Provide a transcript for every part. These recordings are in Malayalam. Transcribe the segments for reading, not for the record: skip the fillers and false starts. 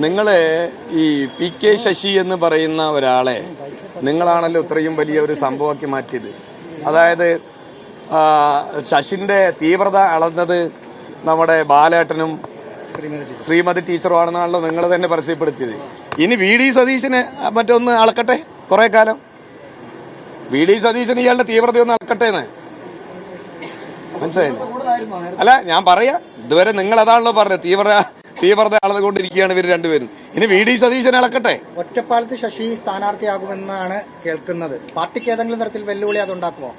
നിങ്ങൾ ഈ പി കെ ശശി എന്ന് പറയുന്ന ഒരാളെ നിങ്ങളാണല്ലോ ഇത്രയും വലിയ ഒരു സംഭവമാക്കി മാറ്റിയത്. അതായത് ശശിന്റെ തീവ്രത അളന്നത് നമ്മുടെ ബാലേട്ടനും ശ്രീമതി ടീച്ചറുമാണെന്നാണല്ലോ നിങ്ങൾ തന്നെ പരസ്യപ്പെടുത്തിയത്. ഇനി വി ഡി സതീശന് മറ്റൊന്ന് അളക്കട്ടെ, കുറെ കാലം വി ഡി സതീശന് ഇയാളുടെ തീവ്രതയൊന്ന് അളക്കട്ടെ എന്ന് മനസ്സിലായില്ലേ? അല്ല, ഞാൻ പറയാ, ഇതുവരെ നിങ്ങൾ അതാണല്ലോ പറഞ്ഞത്, തീവ്രത അളന്നുകൊണ്ടിരിക്കുകയാണ് ഇവർ രണ്ടുപേരും. ഇനി വി ഡി സതീശനെ അളക്കട്ടെ. ഒറ്റപ്പാലത്ത് ശശി സ്ഥാനാർത്ഥിയാകുമെന്നാണ് കേൾക്കുന്നത്. പാർട്ടിക്ക് ഏതെങ്കിലും തരത്തിൽ വെല്ലുവിളി അതുണ്ടാക്കുമോ?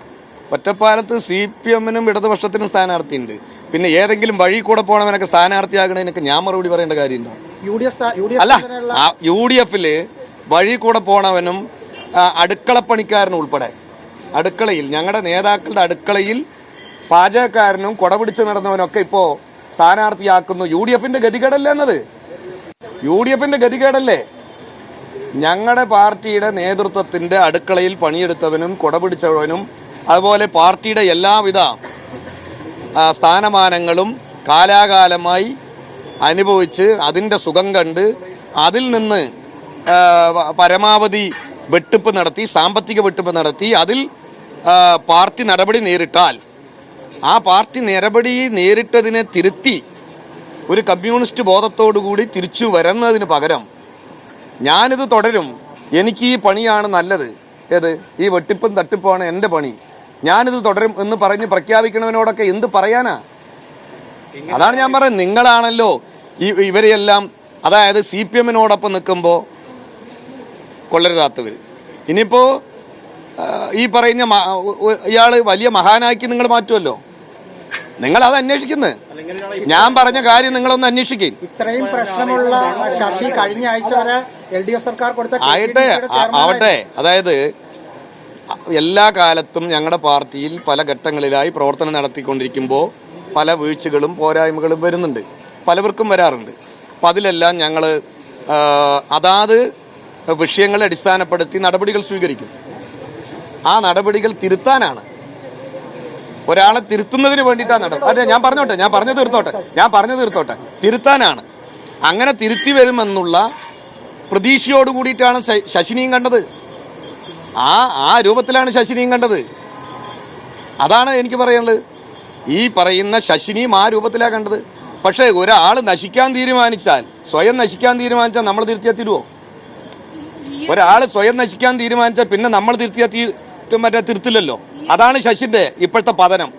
ഒറ്റപ്പാലത്ത് CPM-നും ഇടതുപക്ഷത്തിനും സ്ഥാനാർത്ഥിയുണ്ട്. പിന്നെ ഏതെങ്കിലും വഴി കൂടെ പോകണവനൊക്കെ സ്ഥാനാർത്ഥിയാകണതിനൊക്കെ ഞാൻ മറുപടി പറയേണ്ട കാര്യമുണ്ടോ? അല്ല, UDF-ല് വഴി കൂടെ പോണവനും അടുക്കളപ്പണിക്കാരനും ഉൾപ്പെടെ അടുക്കളയിൽ, ഞങ്ങളുടെ നേതാക്കളുടെ അടുക്കളയിൽ പാചകക്കാരനും കൊടപിടിച്ച് നടന്നവനൊക്കെ ഇപ്പോ സ്ഥാനാർത്ഥിയാക്കുന്നു. UDF-ന്റെ ഗതികേടല്ലേ എന്നത്? UDF-ന്റെ ഗതികേടല്ലേ? ഞങ്ങളുടെ പാർട്ടിയുടെ നേതൃത്വത്തിന്റെ അടുക്കളയിൽ പണിയെടുത്തവനും കൊടപിടിച്ചവനും അതുപോലെ പാർട്ടിയുടെ എല്ലാവിധ സ്ഥാനമാനങ്ങളും കാലാകാലമായി അനുഭവിച്ച് അതിൻ്റെ സുഖം കണ്ട് അതിൽ നിന്ന് പരമാവധി വെട്ടിപ്പ് നടത്തി, സാമ്പത്തിക വെട്ടിപ്പ് നടത്തി, അതിൽ പാർട്ടി നടപടി നേരിട്ടാൽ ആ പാർട്ടി നടപടി നേരിട്ടതിനെ തിരുത്തി ഒരു കമ്മ്യൂണിസ്റ്റ് ബോധത്തോടുകൂടി തിരിച്ചു വരുന്നതിന് പകരം ഞാനിത് തുടരും, എനിക്ക് ഈ പണിയാണ് നല്ലത്, ഏത് ഈ വെട്ടിപ്പും തട്ടിപ്പുമാണ് എൻ്റെ പണി, ഞാനിത് തുടരും എന്ന് പറഞ്ഞ് പ്രഖ്യാപിക്കണവനോടൊക്കെ എന്ത് പറയാനാ? അതാണ് ഞാൻ പറയുന്നത്. നിങ്ങളാണല്ലോ ഇവരെയെല്ലാം, അതായത് CPM-നോടൊപ്പം നിൽക്കുമ്പോൾ കൊള്ളരുതാത്തവർ. ഇനിയിപ്പോ ഈ പറയുന്ന ഇയാൾ വലിയ മഹാനാക്കി നിങ്ങൾ മാറ്റുമല്ലോ. നിങ്ങൾ അത് അന്വേഷിക്കുന്നത്. ഞാൻ പറഞ്ഞ കാര്യം നിങ്ങളൊന്ന് അന്വേഷിക്കും. ഇത്രയും പ്രശ്നമുള്ള ശശി കഴിഞ്ഞ ആഴ്ച വരെ LDF സർക്കാർ കൊടുത്ത ആവട്ടെ. അതായത് എല്ലാ കാലത്തും ഞങ്ങളുടെ പാർട്ടിയിൽ പല ഘട്ടങ്ങളിലായി പ്രവർത്തനം നടത്തിക്കൊണ്ടിരിക്കുമ്പോൾ പല വീഴ്ചകളും പോരായ്മകളും വരുന്നുണ്ട്, പലവർക്കും വരാറുണ്ട്. അപ്പം അതിലെല്ലാം ഞങ്ങൾ അതാത് വിഷയങ്ങളെ അടിസ്ഥാനപ്പെടുത്തി നടപടികൾ സ്വീകരിക്കും. ആ നടപടികൾ തിരുത്താനാണ്, ഒരാളെ തിരുത്തുന്നതിന് വേണ്ടിയിട്ടാണ് നടപടി. അതെ, ഞാൻ പറഞ്ഞു തീർത്തോട്ടെ. തിരുത്താനാണ്. അങ്ങനെ തിരുത്തി വരുമെന്നുള്ള പ്രതീക്ഷയോട് കൂടിയിട്ടാണ് ശശിനിയും കണ്ടത്. ആ രൂപത്തിലാണ് ശശിനിയും കണ്ടത്. അതാണ് എനിക്ക് പറയാനുള്ളത്. ഈ പറയുന്ന ശശിനിയും ആ രൂപത്തിലാണ് കണ്ടത്. പക്ഷേ ഒരാൾ നശിക്കാൻ തീരുമാനിച്ചാൽ, സ്വയം നശിക്കാൻ തീരുമാനിച്ചാൽ നമ്മൾ തിരുത്തിയാൽ തീരുവോ? ഒരാൾ സ്വയം നശിക്കാൻ തീരുമാനിച്ചാൽ പിന്നെ നമ്മൾ തിരുത്തിയാൽ മറ്റേ തിരുത്തില്ലല്ലോ. അതാണ് ശശിന്റെ ഇപ്പോഴത്തെ പതനം.